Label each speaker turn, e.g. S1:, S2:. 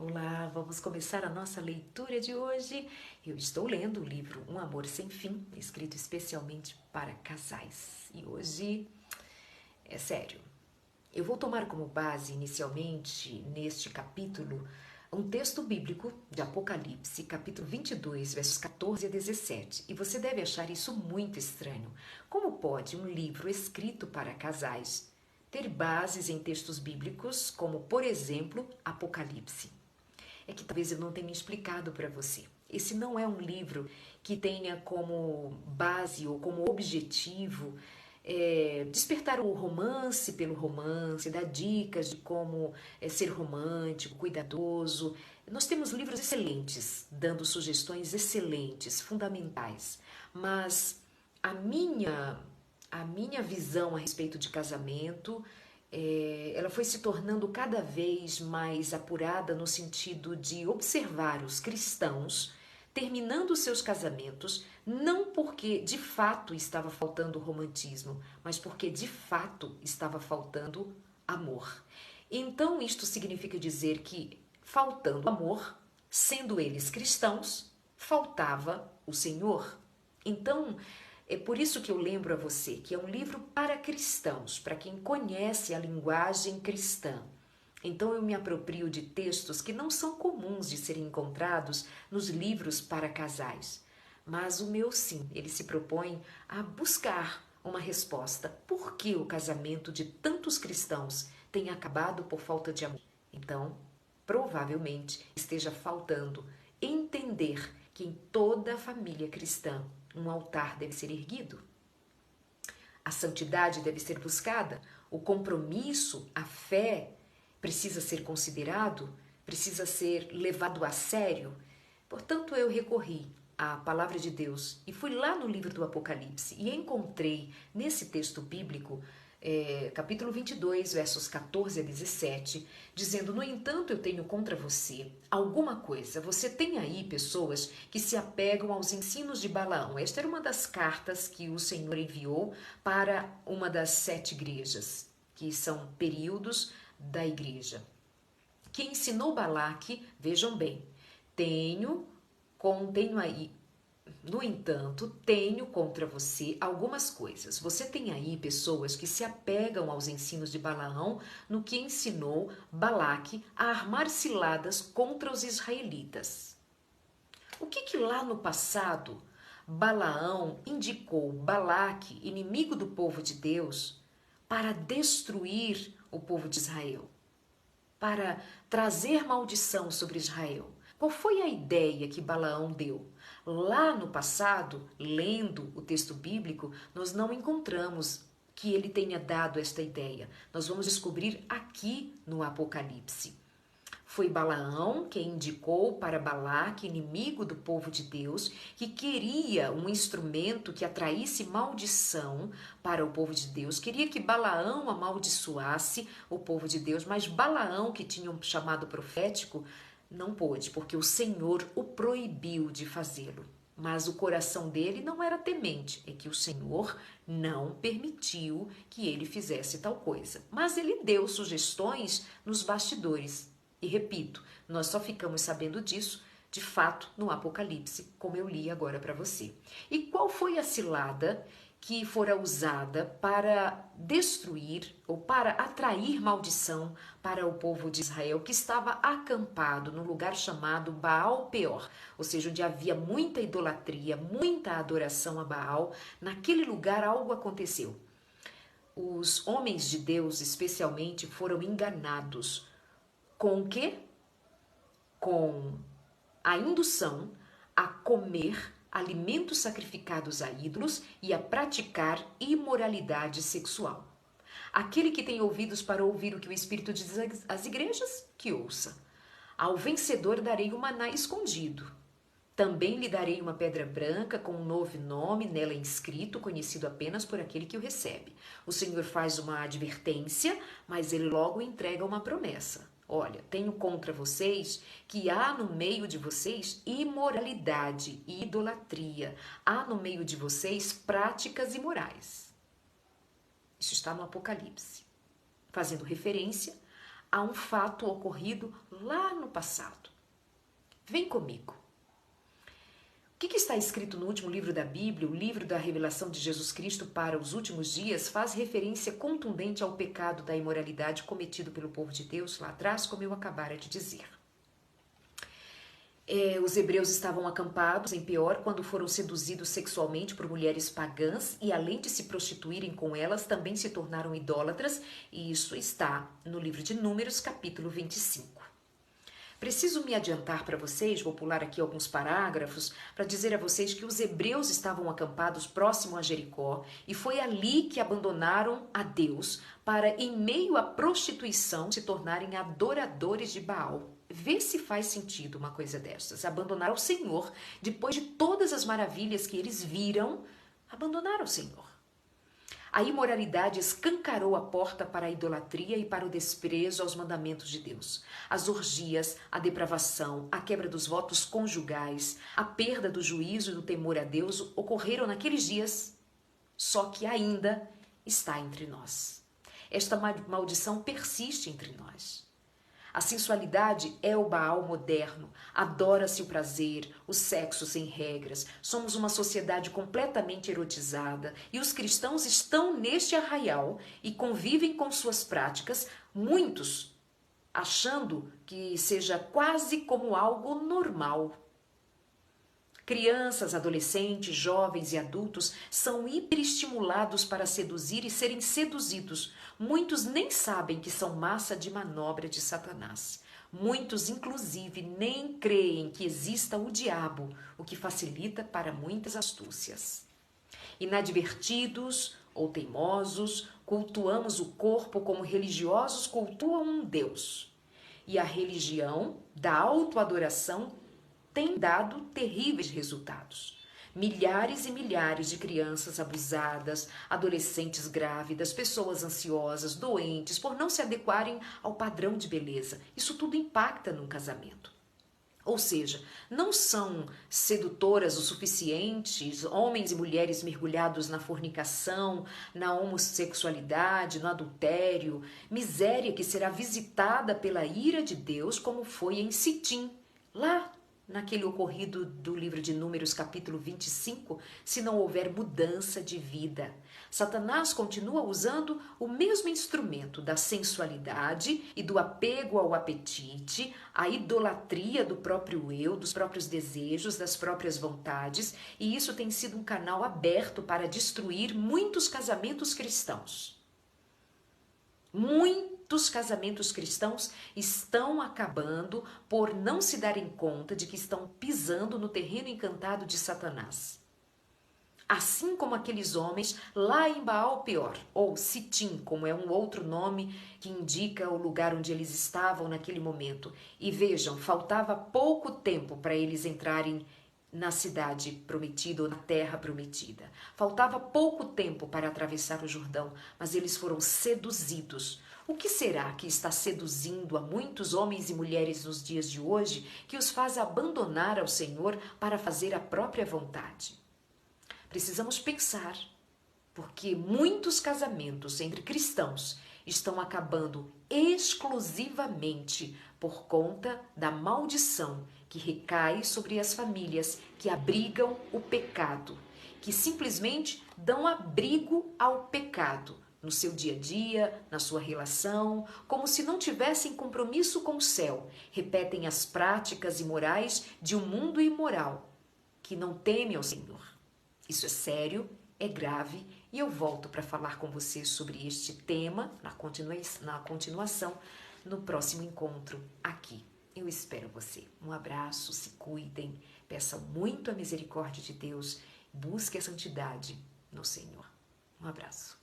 S1: Olá, vamos começar a nossa leitura de hoje. Eu estou lendo o livro Um Amor Sem Fim, escrito especialmente para casais. E hoje é sério. Eu vou tomar como base inicialmente neste capítulo um texto bíblico de Apocalipse, capítulo 22, versos 14 a 17. E você deve achar isso muito estranho. Como pode um livro escrito para casais ter bases em textos bíblicos, como por exemplo Apocalipse? É que talvez eu não tenha explicado para você. Esse não é um livro que tenha como base ou como objetivo despertar o romance pelo romance, dar dicas de como ser romântico, cuidadoso. Nós temos livros excelentes, dando sugestões excelentes, fundamentais, mas a minha a minha visão a respeito de casamento ela foi se tornando cada vez mais apurada no sentido de observar os cristãos terminando seus casamentos, não porque de fato estava faltando romantismo, mas porque de fato estava faltando amor. Então, isto significa dizer que, faltando amor, sendo eles cristãos, faltava o Senhor. Então, é por isso que eu lembro a você que é um livro para cristãos, para quem conhece a linguagem cristã. Então eu me aproprio de textos que não são comuns de serem encontrados nos livros para casais. Mas o meu sim, ele se propõe a buscar uma resposta. Por que o casamento de tantos cristãos tem acabado por falta de amor? Então, provavelmente esteja faltando entender que em toda a família cristã um altar deve ser erguido. A santidade deve ser buscada, o compromisso, a fé precisa ser considerado, precisa ser levado a sério. Portanto, eu recorri à palavra de Deus e fui lá no livro do Apocalipse e encontrei nesse texto bíblico, capítulo 22, versos 14 a 17, dizendo: no entanto, eu tenho contra você alguma coisa. Você tem aí pessoas que se apegam aos ensinos de Balaão. Esta era uma das cartas que o Senhor enviou para uma das 7 igrejas, que são períodos da igreja, que ensinou Balaque, vejam bem, tenho aí, no entanto, tenho contra você algumas coisas. Você tem aí pessoas que se apegam aos ensinos de Balaão no que ensinou Balaque a armar ciladas contra os israelitas. O que lá no passado Balaão indicou Balaque, inimigo do povo de Deus, para destruir o povo de Israel, para trazer maldição sobre Israel? Qual foi a ideia que Balaão deu? Lá no passado, lendo o texto bíblico, nós não encontramos que ele tenha dado esta ideia. Nós vamos descobrir aqui no Apocalipse. Foi Balaão quem indicou para Balaque, inimigo do povo de Deus, que queria um instrumento que atraísse maldição para o povo de Deus. Queria que Balaão amaldiçoasse o povo de Deus, mas Balaão, que tinha um chamado profético, não pôde, porque o Senhor o proibiu de fazê-lo. Mas o coração dele não era temente, é que o Senhor não permitiu que ele fizesse tal coisa. Mas ele deu sugestões nos bastidores. E repito, nós só ficamos sabendo disso, de fato, no Apocalipse, como eu li agora para você. E qual foi a cilada que fora usada para destruir ou para atrair maldição para o povo de Israel, que estava acampado no lugar chamado Baal Peor, ou seja, onde havia muita idolatria, muita adoração a Baal? Naquele lugar algo aconteceu. Os homens de Deus, especialmente, foram enganados. Com o quê? Com a indução a comer alimentos sacrificados a ídolos e a praticar imoralidade sexual. Aquele que tem ouvidos para ouvir o que o Espírito diz às igrejas, que ouça. Ao vencedor darei o maná escondido. Também lhe darei uma pedra branca com um novo nome nela inscrito, conhecido apenas por aquele que o recebe. O Senhor faz uma advertência, mas ele logo entrega uma promessa. Olha, tenho contra vocês que há no meio de vocês imoralidade e idolatria. Há no meio de vocês práticas imorais. Isso está no Apocalipse, fazendo referência a um fato ocorrido lá no passado. Vem comigo. O que está escrito no último livro da Bíblia, o livro da revelação de Jesus Cristo para os últimos dias, faz referência contundente ao pecado da imoralidade cometido pelo povo de Deus lá atrás, como eu acabara de dizer. Os hebreus estavam acampados em Peor quando foram seduzidos sexualmente por mulheres pagãs e, além de se prostituírem com elas, também se tornaram idólatras, e isso está no livro de Números, capítulo 25. Preciso me adiantar para vocês, vou pular aqui alguns parágrafos, para dizer a vocês que os hebreus estavam acampados próximo a Jericó e foi ali que abandonaram a Deus para, em meio à prostituição, se tornarem adoradores de Baal. Vê se faz sentido uma coisa dessas. Abandonar o Senhor, depois de todas as maravilhas que eles viram, abandonaram o Senhor. A imoralidade escancarou a porta para a idolatria e para o desprezo aos mandamentos de Deus. As orgias, a depravação, a quebra dos votos conjugais, a perda do juízo e do temor a Deus ocorreram naqueles dias, só que ainda está entre nós. Esta maldição persiste entre nós. A sensualidade é o Baal moderno, adora-se o prazer, o sexo sem regras. Somos uma sociedade completamente erotizada e os cristãos estão neste arraial e convivem com suas práticas, muitos achando que seja quase como algo normal. Crianças, adolescentes, jovens e adultos são hiperestimulados para seduzir e serem seduzidos. Muitos nem sabem que são massa de manobra de Satanás. Muitos, inclusive, nem creem que exista o diabo, o que facilita para muitas astúcias. Inadvertidos ou teimosos, cultuamos o corpo como religiosos cultuam um Deus. E a religião da autoadoração tem dado terríveis resultados. Milhares e milhares de crianças abusadas, adolescentes grávidas, pessoas ansiosas, doentes, por não se adequarem ao padrão de beleza. Isso tudo impacta num casamento. Ou seja, não são sedutoras o suficientes homens e mulheres mergulhados na fornicação, na homossexualidade, no adultério, miséria que será visitada pela ira de Deus, como foi em Sitim, lá naquele ocorrido do livro de Números, capítulo 25, se não houver mudança de vida. Satanás continua usando o mesmo instrumento da sensualidade e do apego ao apetite, a idolatria do próprio eu, dos próprios desejos, das próprias vontades, e isso tem sido um canal aberto para destruir muitos casamentos cristãos. Muitos casamentos cristãos estão acabando por não se darem conta de que estão pisando no terreno encantado de Satanás. Assim como aqueles homens lá em Baal-Peor, ou Sitim, como é um outro nome que indica o lugar onde eles estavam naquele momento. E vejam, faltava pouco tempo para eles entrarem na cidade prometida ou na terra prometida. Faltava pouco tempo para atravessar o Jordão, mas eles foram seduzidos. O que será que está seduzindo a muitos homens e mulheres nos dias de hoje que os faz abandonar ao Senhor para fazer a própria vontade? Precisamos pensar, porque muitos casamentos entre cristãos estão acabando exclusivamente por conta da maldição que recai sobre as famílias que abrigam o pecado, que simplesmente dão abrigo ao pecado no seu dia a dia, na sua relação, como se não tivessem compromisso com o céu, repetem as práticas imorais de um mundo imoral, que não teme ao Senhor. Isso é sério, é grave, e eu volto para falar com você sobre este tema na continuação no próximo encontro aqui. Eu espero você. Um abraço, se cuidem, peçam muito a misericórdia de Deus, busque a santidade no Senhor. Um abraço.